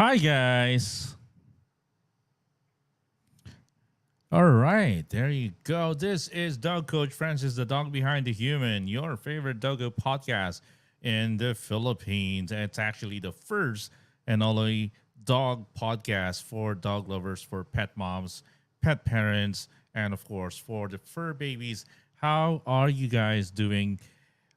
Hi, guys. All right, there you go. This is Dog Coach Francis, the dog behind the human, your favorite doggo podcast in the Philippines. And it's actually the first and only dog podcast for dog lovers, for pet moms, pet parents, and of course, for the fur babies. How are you guys doing?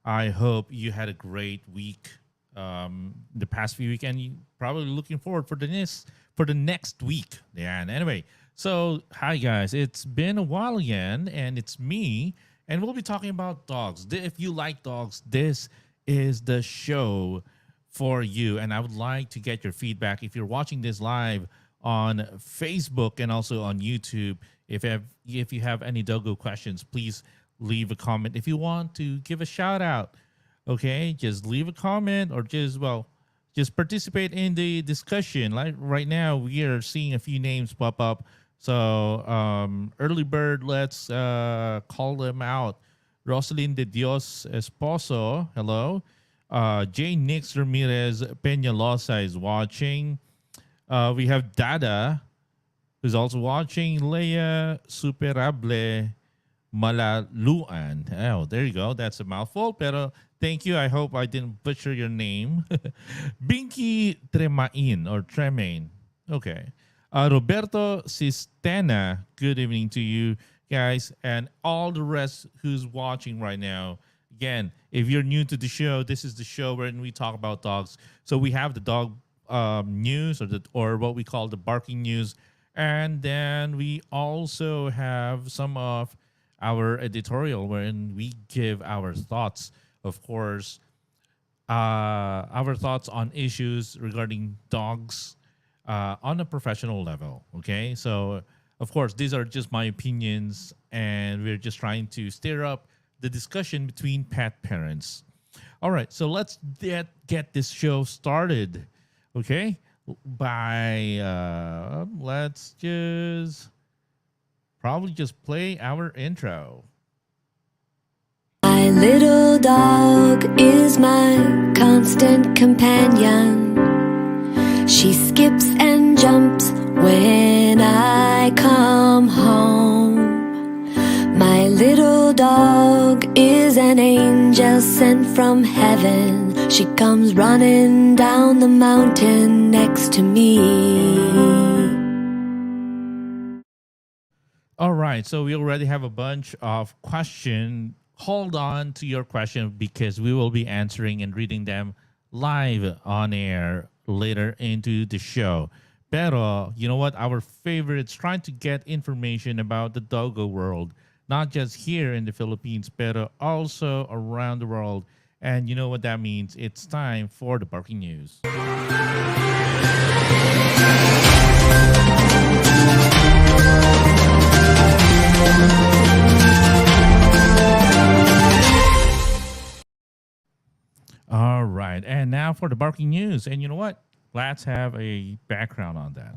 I hope you had a great week the past few week, and you probably looking forward for the next week. Yeah. And anyway, so hi guys, it's been a while again, and it's me, and we'll be talking about dogs. If you like dogs, this is the show for you. And I would like to get your feedback if you're watching this live on Facebook and also on YouTube. If you have any doggo questions, please leave a comment. If you want to give a shout out, okay, just leave a comment or just participate in the discussion. Like right now, we are seeing a few names pop up. So early bird, let's call them out. Rosalyn de Dios Esposo, hello. Jane Nix Ramirez Peñalosa is watching. We have Dada, who's also watching. Leia Superable Malaluan. Oh, there you go. That's a mouthful, pero thank you. I hope I didn't butcher your name. Binky Tremain or Tremain. Okay. Roberto Sistena, good evening to you guys and all the rest who's watching right now. Again, if you're new to the show, this is the show where we talk about dogs. So we have the dog news or what we call the barking news, and then we also have some of our editorial wherein we give our thoughts, of course, our thoughts on issues regarding dogs on a professional level. Okay, so of course these are just my opinions, and we're just trying to stir up the discussion between pet parents. All right, so let's get this show started. Okay, by let's just probably just play our intro. My little dog is my constant companion. She skips and jumps when I come home. My little dog is an angel sent from heaven. She comes running down the mountain next to me. All right, so we already have a bunch of questions. Hold on to your question because we will be answering and reading them live on air later into the show. Pero, you know what? Our favorites trying to get information about the doggo world, not just here in the Philippines, but also around the world. And you know what that means? It's time for the barking news. All right. And now for the barking news. And you know what? Let's have a background on that.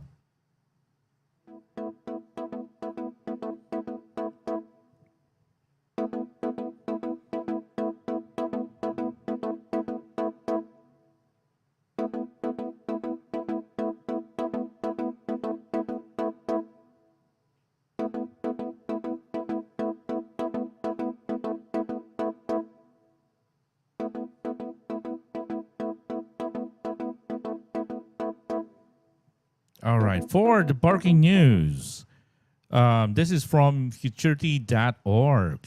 All right. For the barking news, this is from futurity.org.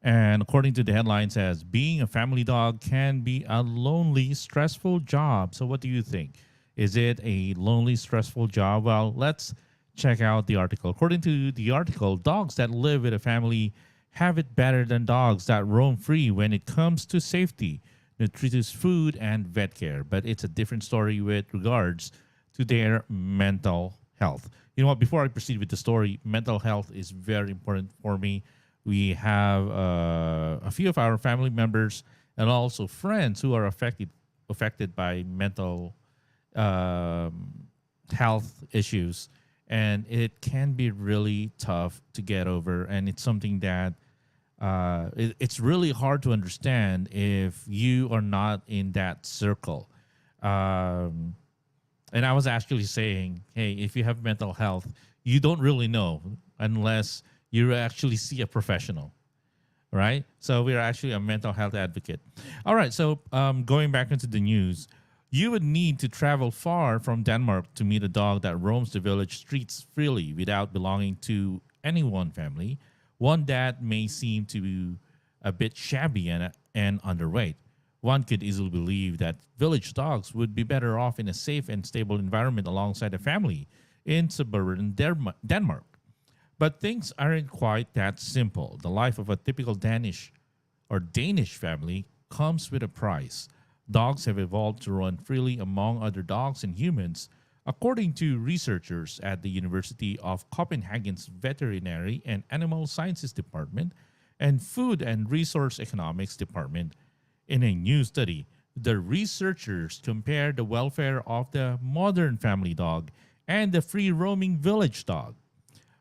And according to the headline says, being a family dog can be a lonely, stressful job. So what do you think? Is it a lonely, stressful job? Well, let's check out the article. According to the article, dogs that live with a family have it better than dogs that roam free when it comes to safety, nutritious food, and vet care. But it's a different story with regards to their mental health. You know what? Before I proceed with the story, mental health is very important for me. We have a few of our family members and also friends who are affected by mental health issues, and it can be really tough to get over. And it's something that it's really hard to understand if you are not in that circle. And I was actually saying, hey, if you have mental health, you don't really know unless you actually see a professional, right? So we're actually a mental health advocate. All right. So going back into the news, you would need to travel far from Denmark to meet a dog that roams the village streets freely without belonging to any one family, one that may seem to be a bit shabby and underweight. One could easily believe that village dogs would be better off in a safe and stable environment alongside a family in suburban Denmark. But things aren't quite that simple. The life of a typical Danish family comes with a price. Dogs have evolved to run freely among other dogs and humans, according to researchers at the University of Copenhagen's Veterinary and Animal Sciences Department and Food and Resource Economics Department. In a new study, the researchers compared the welfare of the modern family dog and the free roaming village dog.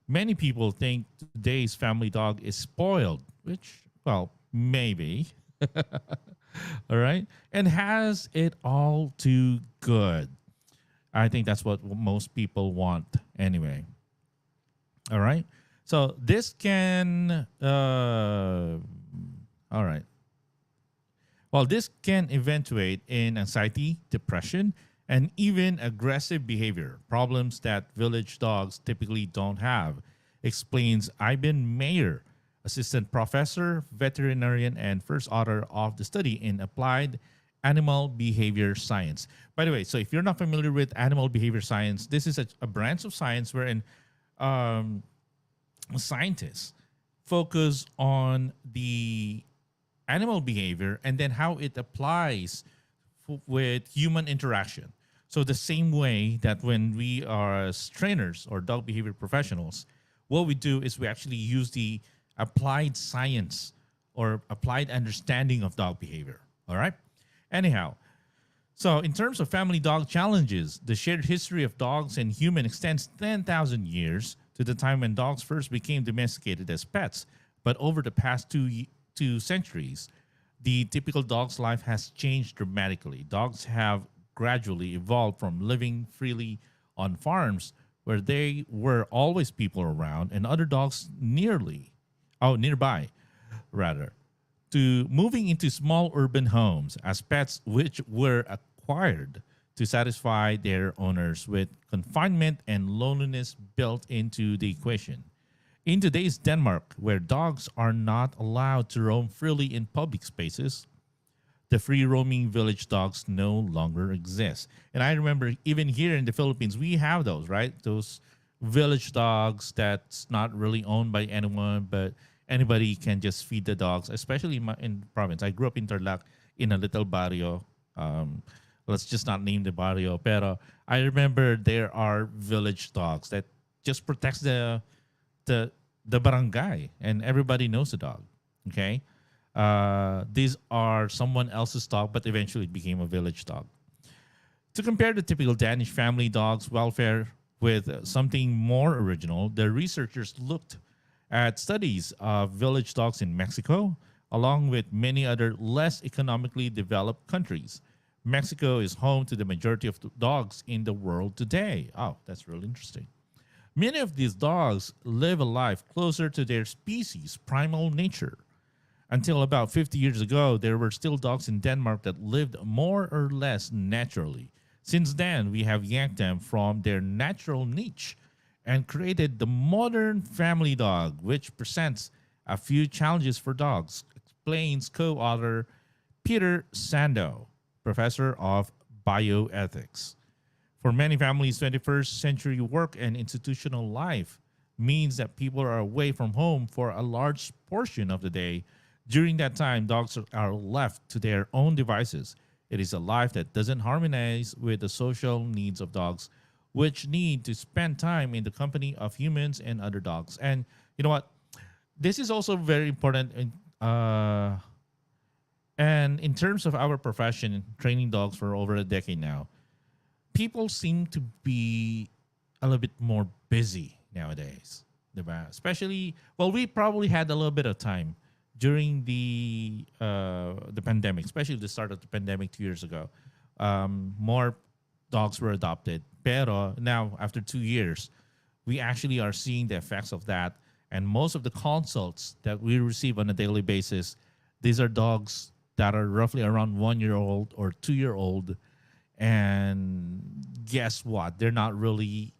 Many people think today's family dog is spoiled, which, well, maybe. All right. And has it all too good. I think that's what most people want anyway. All right. So this can, all right. Well, this can eventuate in anxiety, depression, and even aggressive behavior, problems that village dogs typically don't have, explains Ivan Mayer, assistant professor, veterinarian, and first author of the study in applied animal behavior science. By the way, so if you're not familiar with animal behavior science, this is a branch of science wherein scientists focus on the animal behavior and then how it applies with human interaction. So the same way that when we are as trainers or dog behavior professionals, what we do is we actually use the applied science or applied understanding of dog behavior. All right. Anyhow, so in terms of family dog challenges, the shared history of dogs and human extends 10,000 years to the time when dogs first became domesticated as pets. But over the past two centuries, the typical dog's life has changed dramatically. Dogs have gradually evolved from living freely on farms where there were always people around and other dogs nearby, rather, to moving into small urban homes as pets, which were acquired to satisfy their owners with confinement and loneliness built into the equation. In today's Denmark, where dogs are not allowed to roam freely in public spaces, the free roaming village dogs no longer exist. And I remember even here in the Philippines, we have those, right? Those village dogs that's not really owned by anyone, but anybody can just feed the dogs, especially in the province. I grew up in Tarlac in a little barrio. Let's just not name the barrio. Pero I remember there are village dogs that just protects the barangay, and everybody knows the dog. Okay, these are someone else's dog, but eventually it became a village dog. To compare the typical Danish family dog's welfare with something more original, the researchers looked at studies of village dogs in Mexico, along with many other less economically developed countries. Mexico is home to the majority of the dogs in the world today. Oh, that's really interesting. Many of these dogs live a life closer to their species' primal nature. Until about 50 years ago, there were still dogs in Denmark that lived more or less naturally. Since then, we have yanked them from their natural niche and created the modern family dog, which presents a few challenges for dogs, explains co-author Peter Sando, professor of bioethics. For many families, 21st century work and institutional life means that people are away from home for a large portion of the day. During that time, dogs are left to their own devices. It is a life that doesn't harmonize with the social needs of dogs, which need to spend time in the company of humans and other dogs. And you know what? This is also very important. And in terms of our profession, training dogs for over a decade now, people seem to be a little bit more busy nowadays. Diba? Especially, well, we probably had a little bit of time during the pandemic, especially the start of the pandemic 2 years ago. More dogs were adopted. Pero now, after 2 years, we actually are seeing the effects of that. And most of the consults that we receive on a daily basis, these are dogs that are roughly around 1 year old or 2 year old. And guess what? They're not really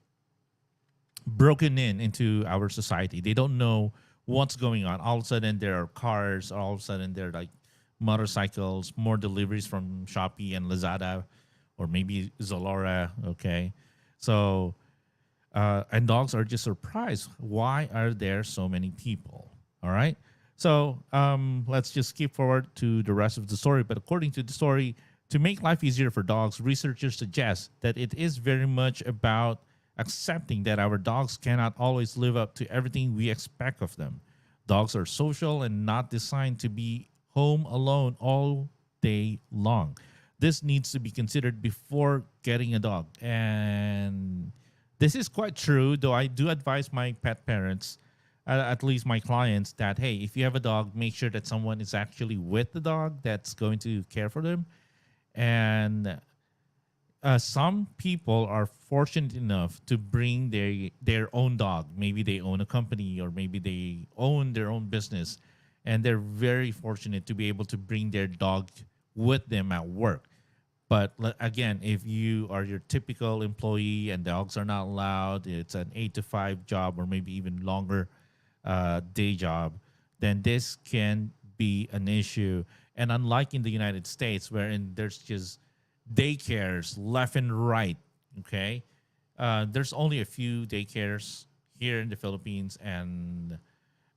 broken into our society. They don't know what's going on. All of a sudden, there are cars. All of a sudden, there are like motorcycles, more deliveries from Shopee and Lazada, or maybe Zalora. Okay, so and dogs are just surprised. Why are there so many people? All right. So let's just skip forward to the rest of the story. But according to the story, to make life easier for dogs, researchers suggest that it is very much about accepting that our dogs cannot always live up to everything we expect of them. Dogs are social and not designed to be home alone all day long. This needs to be considered before getting a dog. And this is quite true, though I do advise my pet parents, at least my clients, that hey, if you have a dog, make sure that someone is actually with the dog that's going to care for them. And some people are fortunate enough to bring their own dog. Maybe they own a company or maybe they own their own business, and they're very fortunate to be able to bring their dog with them at work. But again, if you are your typical employee and dogs are not allowed, it's an 8 to 5 job or maybe even longer day job, then this can be an issue. And unlike in the United States, wherein there's just daycares left and right, okay, there's only a few daycares here in the Philippines, and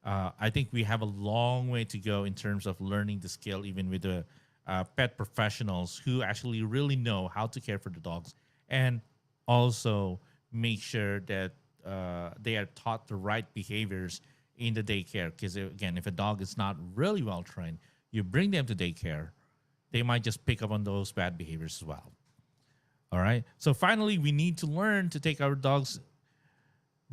I think we have a long way to go in terms of learning the skill, even with the pet professionals who actually really know how to care for the dogs and also make sure that they are taught the right behaviors in the daycare. Because again, if a dog is not really well trained, you bring them to daycare, they might just pick up on those bad behaviors as well. All right. So finally, we need to learn to take our dogs'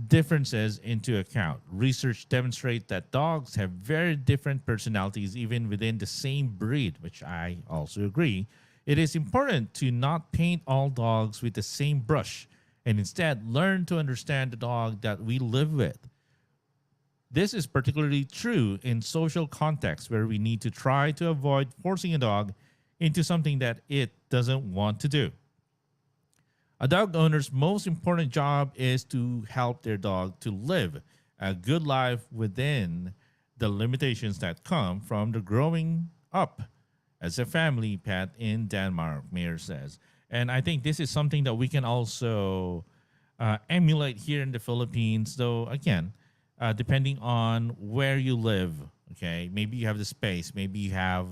differences into account. Research demonstrates that dogs have very different personalities even within the same breed, which I also agree. It is important to not paint all dogs with the same brush and instead learn to understand the dog that we live with. This is particularly true in social contexts where we need to try to avoid forcing a dog into something that it doesn't want to do. A dog owner's most important job is to help their dog to live a good life within the limitations that come from the growing up as a family pet in Denmark, Mayer says. And I think this is something that we can also emulate here in the Philippines, though, again, depending on where you live, okay? Maybe you have the space, maybe you have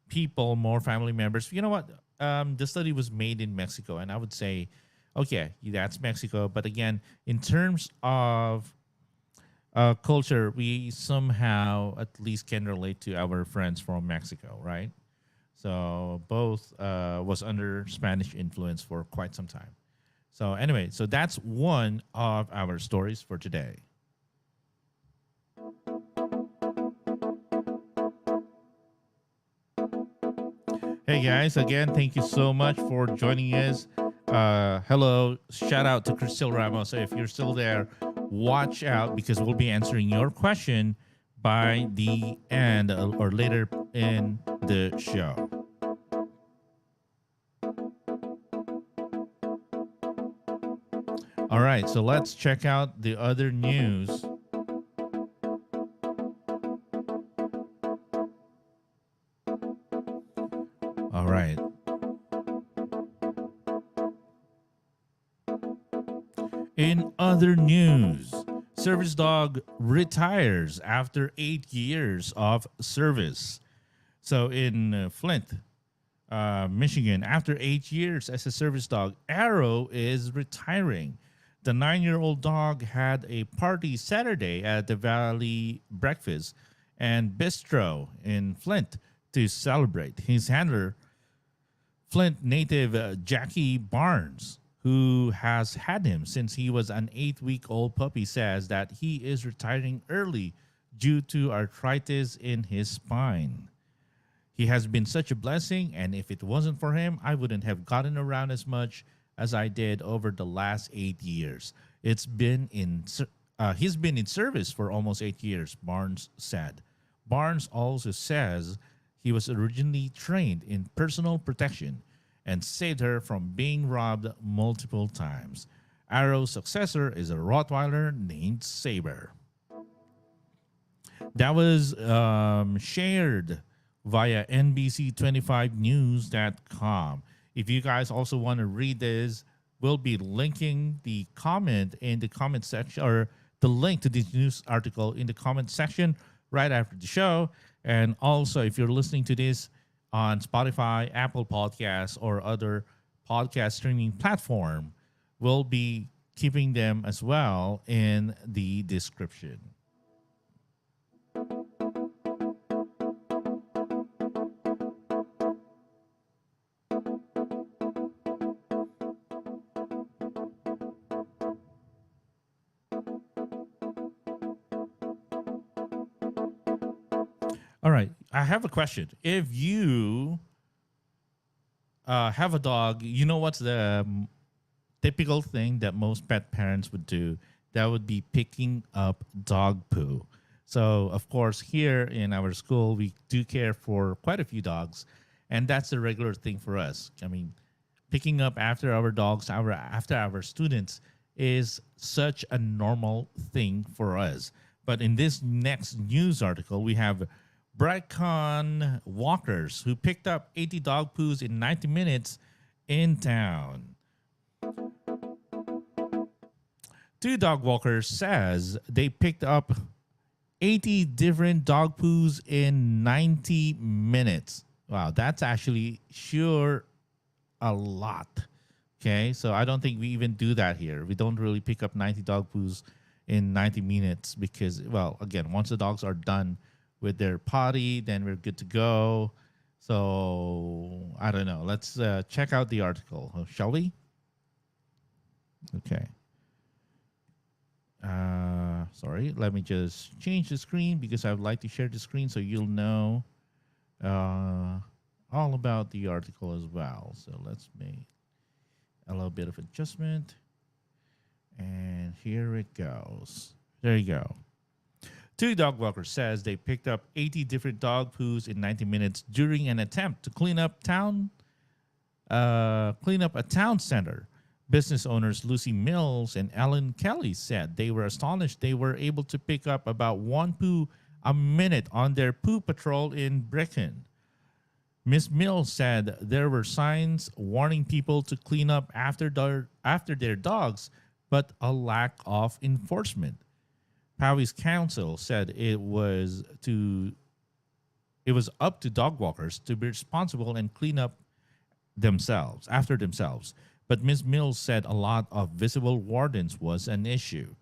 people, more family members. You know what? The study was made in Mexico, and I would say, okay, that's Mexico. But again, in terms of culture, we somehow at least can relate to our friends from Mexico, right? So both was under Spanish influence for quite some time. So anyway, so that's one of our stories for today. Hey guys, again, thank you so much for joining us. Hello, shout out to Crystal Ramos. If you're still there, watch out because we'll be answering your question by the end or later in the show. All right, so let's check out the other news. All right. In other news, service dog retires after 8 years of service. So in Flint, Michigan, after 8 years as a service dog, Arrow is retiring. The 9-year-old dog had a party Saturday at the Valley Breakfast and Bistro in Flint to celebrate. His handler, Flint native Jackie Barnes, who has had him since he was an 8-week-old puppy, says that he is retiring early due to arthritis in his spine. He has been such a blessing, and if it wasn't for him, I wouldn't have gotten around as much as I did over the last 8 years. He's been in service for almost 8 years, Barnes said. Barnes also says he was originally trained in personal protection and saved her from being robbed multiple times. Arrow's successor is a Rottweiler named Saber. That was shared via NBC25news.com. If you guys also want to read this, we'll be linking the comment in the comment section, or the link to this news article in the comment section right after the show. And also, if you're listening to this on Spotify, Apple Podcasts, or other podcast streaming platform, we'll be keeping them as well in the description. All right, I have a question. If you have a dog, you know what's the typical thing that most pet parents would do? That would be picking up dog poo. So, of course, here in our school, we do care for quite a few dogs, and that's a regular thing for us. I mean, picking up after our dogs, after our students, is such a normal thing for us. But in this next news article, we have Brightcon walkers who picked up 80 dog poos in 90 minutes in town. Two dog walkers says they picked up 80 different dog poos in 90 minutes. Wow, that's actually sure a lot. Okay, so I don't think we even do that here. We don't really pick up 90 dog poos in 90 minutes because, well, again, once the dogs are done with their potty, then we're good to go. So I don't know. Let's check out the article, shall we? Okay. Sorry, let me just change the screen because I would like to share the screen so you'll know all about the article as well. So let's make a little bit of adjustment. And here it goes. There you go. Two dog walkers says they picked up 80 different dog poos in 90 minutes during an attempt to clean up a town center. Business owners Lucy Mills and Ellen Kelly said they were astonished they were able to pick up about one poo a minute on their poo patrol in Brecon. Ms. Mills said there were signs warning people to clean up after their dogs, but a lack of enforcement. Powys Council said it was up to dog walkers to be responsible and clean up after themselves. But Ms. Mills said a lot of visible wardens was an issue.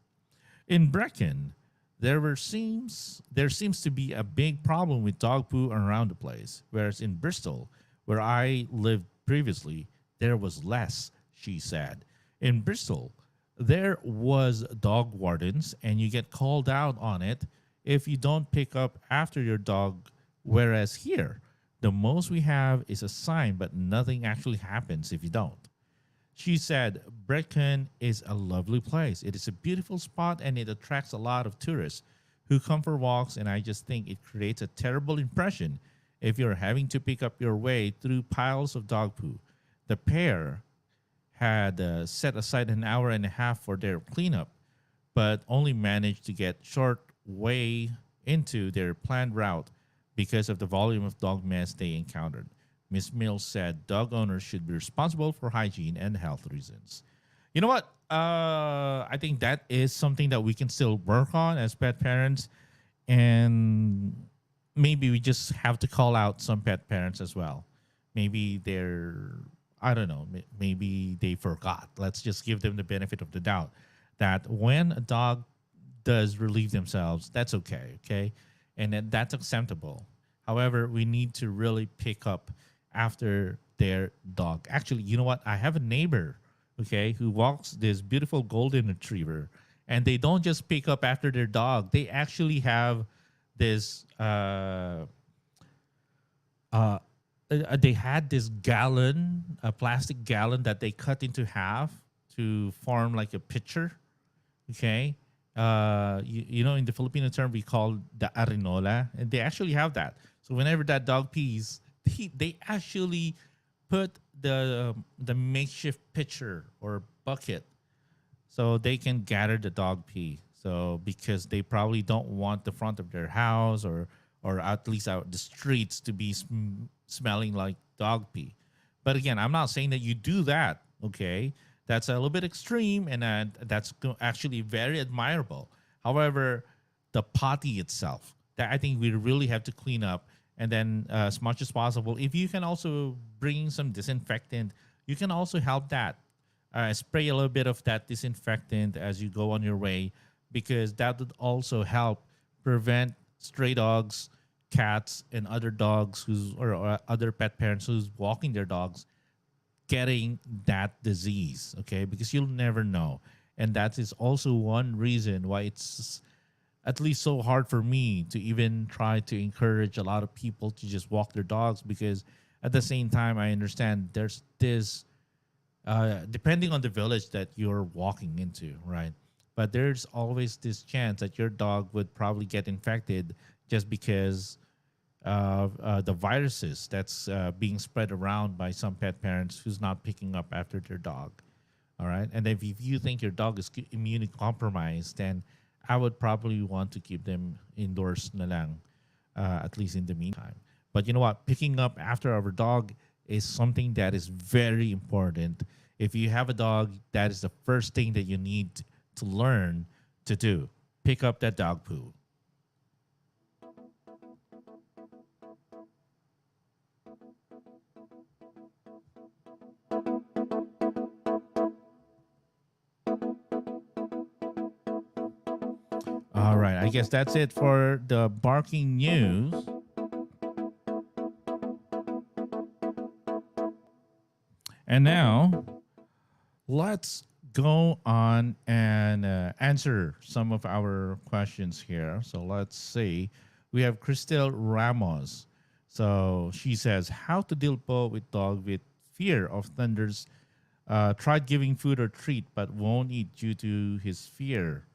In Brecon, there seems to be a big problem with dog poo around the place, whereas in Bristol, where I lived previously, there was less, she said. In Bristol, there was dog wardens, and you get called out on it if you don't pick up after your dog, whereas here, the most we have is a sign, but nothing actually happens if you don't. She said, Brecon is a lovely place. It is a beautiful spot, and it attracts a lot of tourists who come for walks, and I just think it creates a terrible impression if you're having to pick up your way through piles of dog poo. The pair had set aside an hour and a half for their cleanup, but only managed to get short way into their planned route because of the volume of dog mess they encountered. Ms. Mills said dog owners should be responsible for hygiene and health reasons. You know what? I think that is something that we can still work on as pet parents, and maybe we just have to call out some pet parents as well. Maybe I don't know, maybe they forgot. Let's just give them the benefit of the doubt that when a dog does relieve themselves, that's okay? And that's acceptable. However, we need to really pick up after their dog. Actually, you know what? I have a neighbor, who walks this beautiful golden retriever, and they don't just pick up after their dog. They actually have this they had this gallon, a plastic gallon that they cut into half to form like a pitcher. Okay. You know, in the Filipino term, we call the arinola, and they actually have that. So whenever that dog pees, they actually put the makeshift pitcher or bucket so they can gather the dog pee. So because they probably don't want the front of their house or at least out the streets to be smelling like dog pee. But again, I'm not saying that you do that. Okay, that's a little bit extreme, and that's actually very admirable. However, the potty itself, that I think we really have to clean up, and then as much as possible, if you can also bring some disinfectant, you can also help that. Spray a little bit of that disinfectant as you go on your way, because that would also help prevent stray dogs, cats, and other dogs or other pet parents who's walking their dogs getting that disease. Okay, because you'll never know, and that is also one reason why it's at least so hard for me to even try to encourage a lot of people to just walk their dogs, because at the same time I understand there's this depending on the village that you're walking into, right? But there's always this chance that your dog would probably get infected just because of the viruses that's being spread around by some pet parents who's not picking up after their dog. All right. And if you think your dog is immune compromised, then I would probably want to keep them indoors na lang, at least in the meantime. But you know what? Picking up after our dog is something that is very important. If you have a dog, that is the first thing that you need to learn to do. Pick up that dog poo. All right. I guess that's it for the barking news. And now let's go on and answer some of our questions here. So let's see. We have Cristel Ramos. So she says, how to deal po with dog with fear of thunders. Tried giving food or treat, but won't eat due to his fear.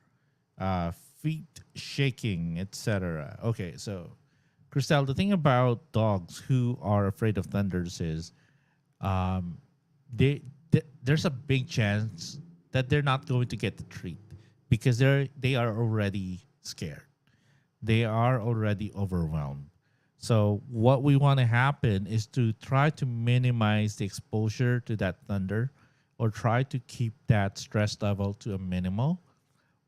Feet shaking, etc. Okay, so Cristel, the thing about dogs who are afraid of thunders is um, there's a big chance that they're not going to get the treat because they are already scared. They are already overwhelmed. So what we want to happen is to try to minimize the exposure to that thunder or try to keep that stress level to a minimal.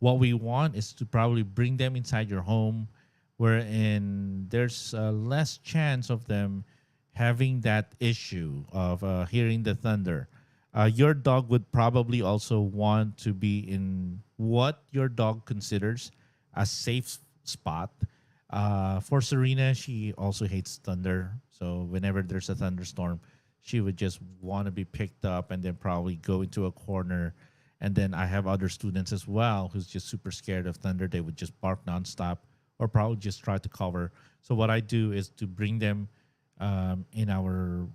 What we want is to probably bring them inside your home wherein there's less chance of them having that issue of hearing the thunder. Your dog would probably also want to be in what your dog considers a safe spot. For Serena, she also hates thunder. So whenever there's a thunderstorm, she would just want to be picked up and then probably go into a corner. And then I have other students as well who's just super scared of thunder. They would just bark nonstop or probably just try to cover. So what I do is to bring them in our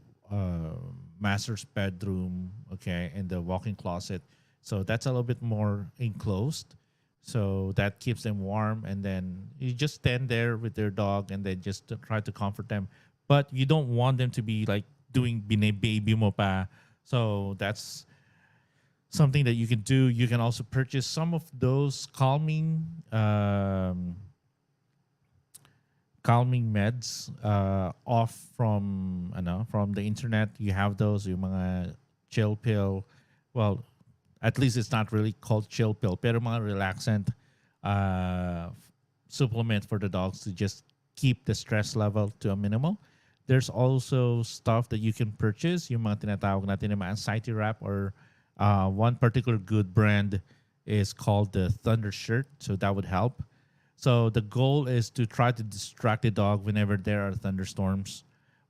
master's bedroom, okay, in the walk-in closet. So that's a little bit more enclosed. So that keeps them warm. And then you just stand there with their dog and then just to try to comfort them. But you don't want them to be like doing baby mo pa. So that's something that you can do. You can also purchase some of those calming meds off from from the internet. You have those, yung mga chill pill. Well, at least it's not really called chill pill, pero mga relaxant supplement for the dogs to just keep the stress level to a minimal. There's also stuff that you can purchase, yung mga tinatawag natin na mga anxiety wrap, or one particular good brand is called the Thunder Shirt, so that would help. So the goal is to try to distract the dog whenever there are thunderstorms.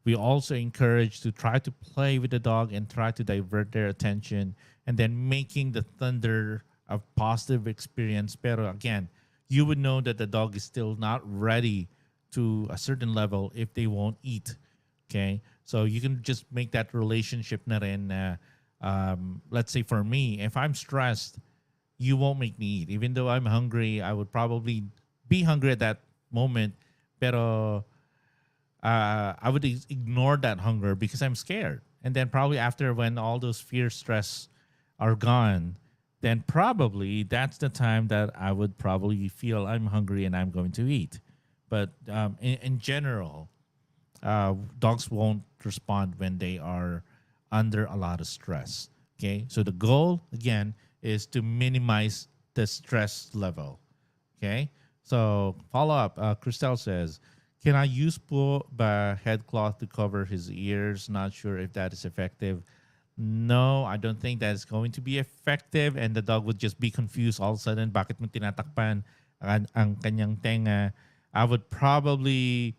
We also encourage to try to play with the dog and try to divert their attention and then making the thunder a positive experience. Pero again, you would know that the dog is still not ready to a certain level if they won't eat. Okay. So you can just make that relationship na rin na, let's say for me, if I'm stressed, you won't make me eat. Even though I'm hungry, I would probably be hungry at that moment, pero I would ignore that hunger because I'm scared. And then probably after when all those fear, stress are gone, then probably that's the time that I would probably feel I'm hungry and I'm going to eat. But in general, dogs won't respond when they are under a lot of stress. Okay, so the goal again is to minimize the stress level. Okay, so follow up. Christelle says, "Can I use po ba head cloth to cover his ears? Not sure if that is effective." No, I don't think that is going to be effective, and the dog would just be confused all of a sudden. Bakit mo tinatakpan ang kanyang tenga? I would probably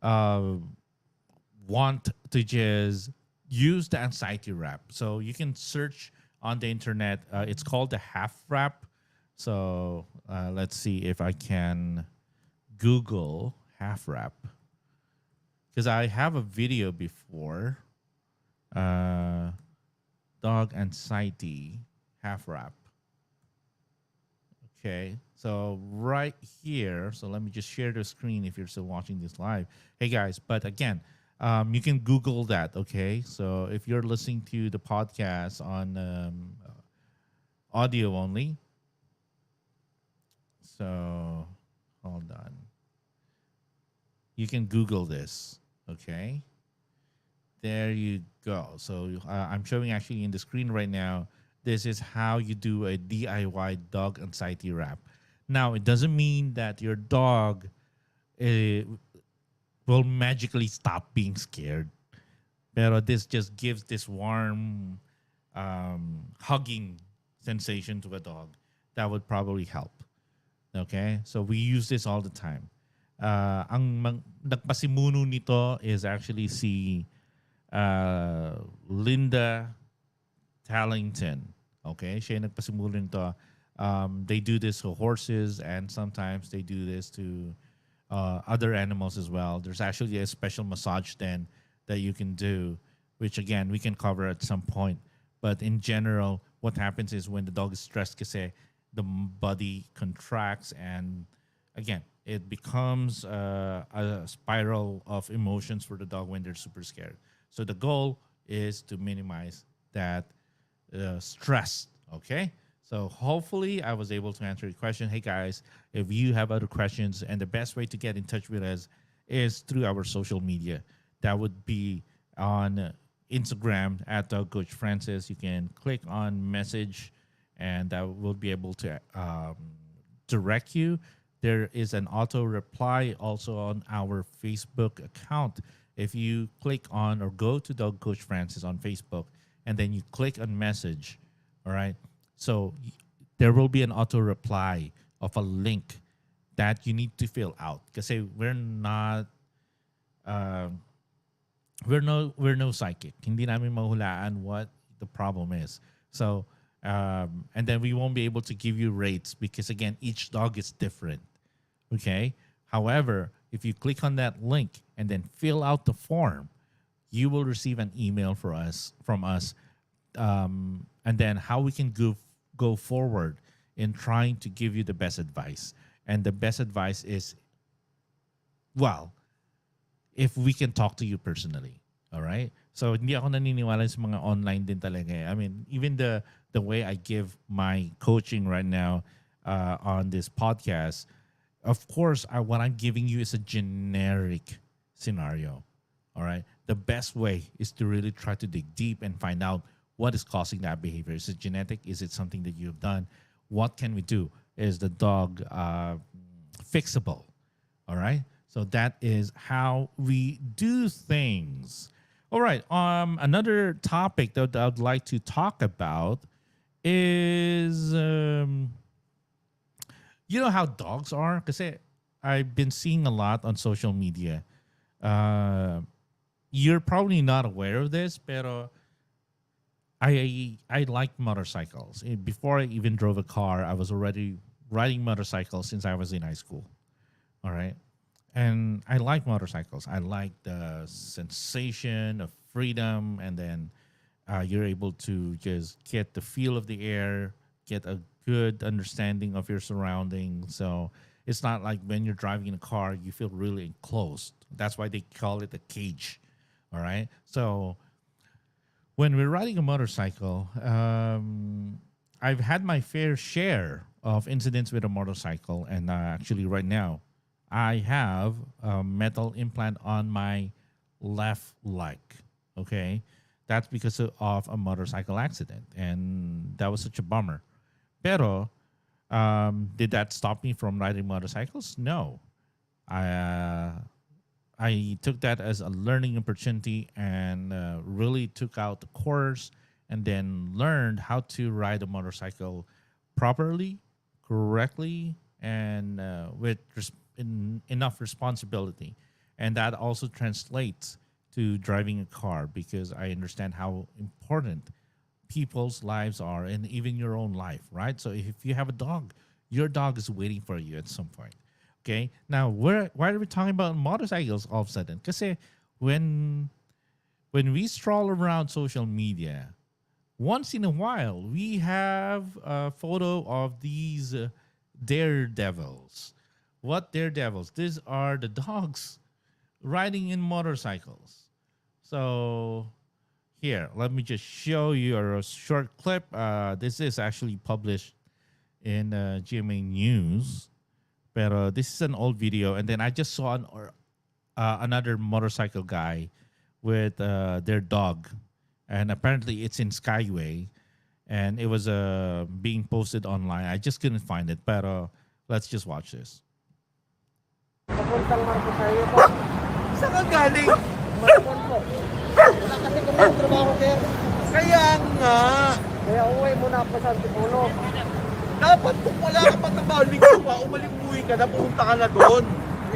uh, want to just use the anxiety wrap. So you can search on the internet. It's called the half wrap. So let's see if I can Google half wrap because I have a video before. Dog anxiety half wrap. Okay, so right here, so let me just share the screen if you're still watching this live. Hey guys, but again, you can Google that. Okay, so if you're listening to the podcast on audio only, so hold on, you can Google this. Okay, there you go. So I'm showing actually in the screen right now. This is how you do a DIY dog anxiety wrap. Now, it doesn't mean that your dog will magically stop being scared. Pero this just gives this warm, hugging sensation to a dog that would probably help. Okay? So we use this all the time. Nagpasimuno nito is actually si Linda Tallington. Okay, siya yung nagpasimulo nito. They do this to horses and sometimes they do this to other animals as well. There's actually a special massage then that you can do, which again, we can cover at some point. But in general, what happens is when the dog is stressed kasi the body contracts and again, it becomes a spiral of emotions for the dog when they're super scared. So the goal is to minimize that stress. Okay. So hopefully I was able to answer your question. Hey guys, if you have other questions, and the best way to get in touch with us is through our social media. That would be on Instagram at Dog Coach Francis. You can click on message, and that will be able to direct you. There is an auto reply also on our Facebook account. If you click on or go to Dog Coach Francis on Facebook, and then you click on message, all right? So there will be an auto reply of a link that you need to fill out. Kasi we're not, we're no psychic. Hindi namin mahulaan what the problem is. So, and then we won't be able to give you rates because again, each dog is different. Okay. However, if you click on that link and then fill out the form, you will receive an email from us, and then how we can go forward in trying to give you the best advice. And the best advice is, well, if we can talk to you personally, all right? So hindi ako naniniwala sa mga online din talaga. I mean, even the way I give my coaching right now on this podcast, of course, what I'm giving you is a generic scenario. All right. The best way is to really try to dig deep and find out what is causing that behavior. Is it genetic? Is it something that you've done? What can we do? Is the dog fixable? All right. So that is how we do things. All right. Another topic that I'd like to talk about is, you know how dogs are? Because I've been seeing a lot on social media. You're probably not aware of this, pero I like motorcycles. Before I even drove a car, I was already riding motorcycles since I was in high school. All right. And I like motorcycles. I like the sensation of freedom, and then you're able to just get the feel of the air, get a good understanding of your surroundings. So it's not like when you're driving in a car, you feel really enclosed. That's why they call it a cage. All right. So when we're riding a motorcycle, I've had my fair share of incidents with a motorcycle, and actually, right now, I have a metal implant on my left leg. Okay, that's because of a motorcycle accident, and that was such a bummer. Pero, did that stop me from riding motorcycles? No. I I took that as a learning opportunity and really took out the course and then learned how to ride a motorcycle properly, correctly, and with enough responsibility. And that also translates to driving a car because I understand how important people's lives are and even your own life, right? So if you have a dog, your dog is waiting for you at some point. Okay. Now, why are we talking about motorcycles all of a sudden? Because when when we stroll around social media, once in a while we have a photo of these daredevils. What daredevils? These are the dogs riding in motorcycles. So here, let me just show you a short clip. This is actually published in GMA News. Pero this is an old video, and then I just saw another motorcycle guy with their dog, and apparently it's in Skyway, and it was being posted online. I just couldn't find it, but let's just watch this. Papuntang Marcos po. Saan ka galing? Marcos po. Wala kasi kami ng trabaho, sir. Kaya nga, Kaya uwi muna ako sa Antipulo. dapat kung wala ka pa trabaho, linggo pa, umaling-uwi ka na, pumunta ka na doon.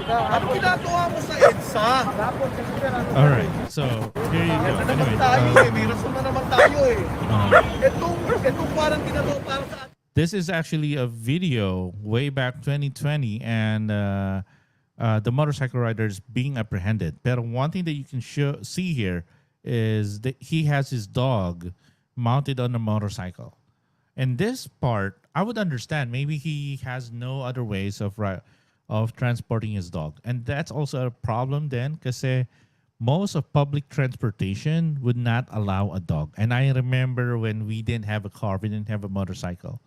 Ano ginagawa mo sa EDSA? Hapon kasi sir, ano? All right, so here you go. Ito naman Anyway, tayo may rason na naman tayo eh. Itong parang ginagawa para sa atin. this is actually a video way back 2020, and the motorcycle rider is being apprehended. But one thing that you can see here is that he has his dog mounted on a motorcycle. And this part, I would understand. Maybe he has no other ways of transporting his dog, and that's also a problem then, because most of public transportation would not allow a dog. And I remember when we didn't have a car, we didn't have a motorcycle.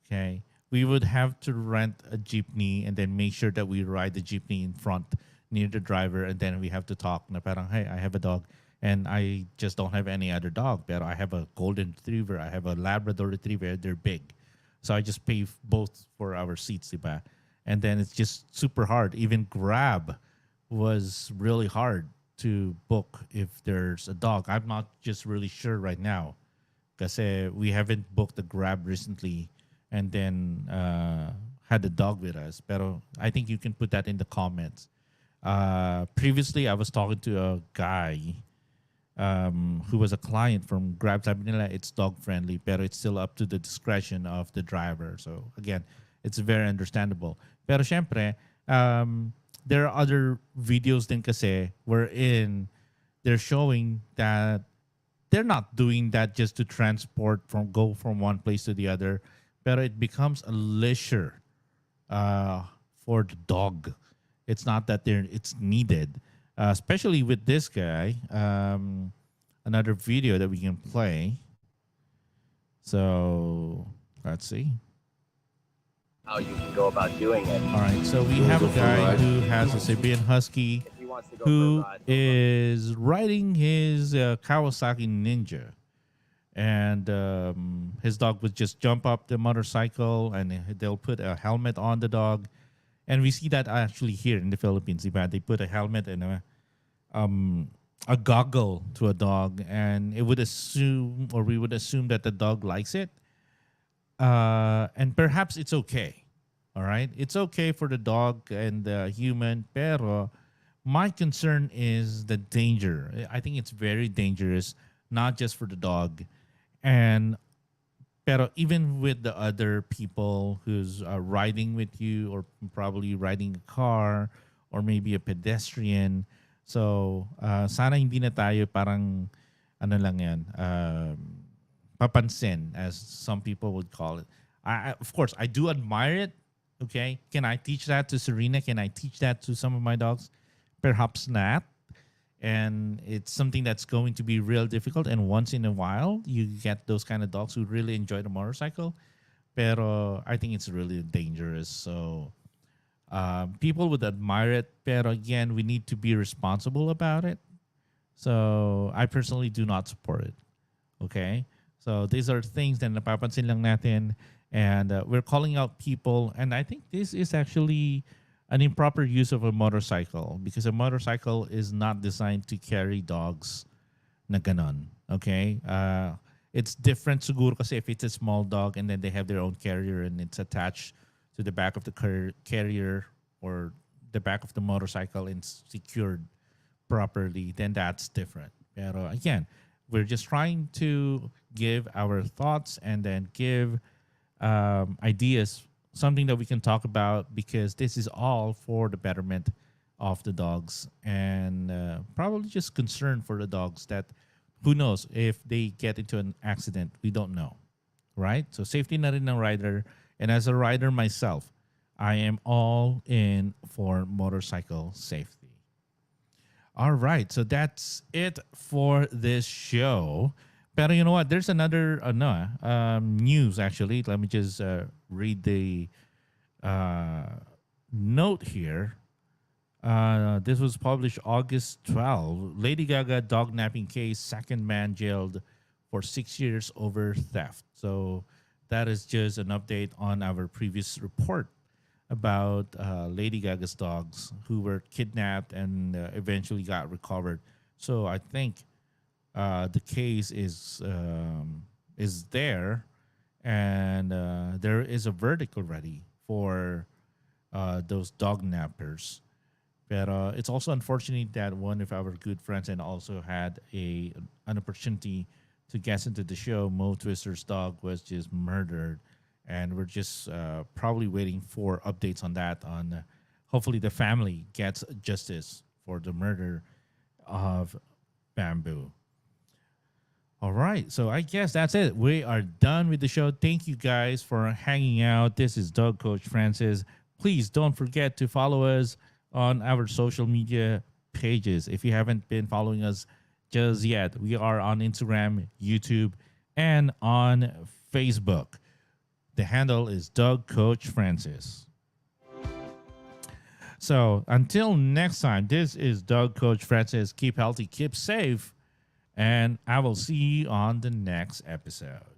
Okay, we would have to rent a jeepney and then make sure that we ride the jeepney in front near the driver, and then we have to talk. Na parang, hey, I have a dog, and I just don't have any other dog. But I have a golden retriever, I have a Labrador retriever. They're big, so I just pay both for our seats, diba? And then it's just super hard. Even Grab was really hard to book if there's a dog. I'm not just really sure right now because we haven't booked a Grab recently and then had the dog with us. But I think you can put that in the comments. Previously, I was talking to a guy who was a client from Grab. Sabi nila it's dog friendly, but it's still up to the discretion of the driver. So again, it's very understandable. Pero syempre, there are other videos din kasi wherein they're showing that they're not doing that just to go from one place to the other, but it becomes a leisure for the dog. It's not that it's needed, especially with this guy. Another video that we can play. So let's see. How you can go about doing it. All right, so we have a guy who has a Siberian Husky If he wants to go who for a ride, is riding his Kawasaki Ninja, and his dog would just jump up the motorcycle, and they'll put a helmet on the dog, and we see that actually here in the Philippines. They put a helmet and a goggle to a dog, and we would assume that the dog likes it. And perhaps it's okay. All right. It's okay for the dog and the human. Pero my concern is the danger. I think it's very dangerous, not just for the dog. Pero even with the other people who's riding with you or probably riding a car or maybe a pedestrian. So, sana hindi na tayo parang, ano lang yan, papansin, as some people would call it. Of course, I do admire it. Okay. Can I teach that to Serena? Can I teach that to some of my dogs? Perhaps not. And it's something that's going to be real difficult. And once in a while, you get those kind of dogs who really enjoy the motorcycle. Pero I think it's really dangerous. So people would admire it. Pero again, we need to be responsible about it. So I personally do not support it. Okay? So these are things that napapansin lang natin. And we're calling out people. And I think this is actually an improper use of a motorcycle, because a motorcycle is not designed to carry dogs na ganon. Okay? It's different siguro kasi if it's a small dog and then they have their own carrier and it's attached to the back of the carrier or the back of the motorcycle and secured properly, then that's different. Pero again, we're just trying to give our thoughts and then give ideas, something that we can talk about, because this is all for the betterment of the dogs, and probably just concern for the dogs that who knows if they get into an accident, we don't know, right? So safety na rin ng rider, and as a rider myself, I am all in for motorcycle safety. All right, so that's it for this show. Pero you know what? There's another news, actually. Let me just read the note here. This was published August 12. Lady Gaga dog napping case, second man jailed for 6 years over theft. So that is just an update on our previous report about Lady Gaga's dogs who were kidnapped and eventually got recovered. So I think the case is there, and there is a verdict already for those dog nappers. But it's also unfortunate that one of our good friends and also had an opportunity to guest into the show, Mo Twister's dog, was just murdered, and we're just probably waiting for updates on that. On hopefully the family gets justice for the murder of Bamboo. All right, so I guess that's it. We are done with the show. Thank you guys for hanging out. This is Dog Coach Francis. Please don't forget to follow us on our social media pages. If you haven't been following us just yet, we are on Instagram, YouTube, and on Facebook. The handle is Dog Coach Francis. So until next time, this is Dog Coach Francis. Keep healthy, keep safe, and I will see you on the next episode.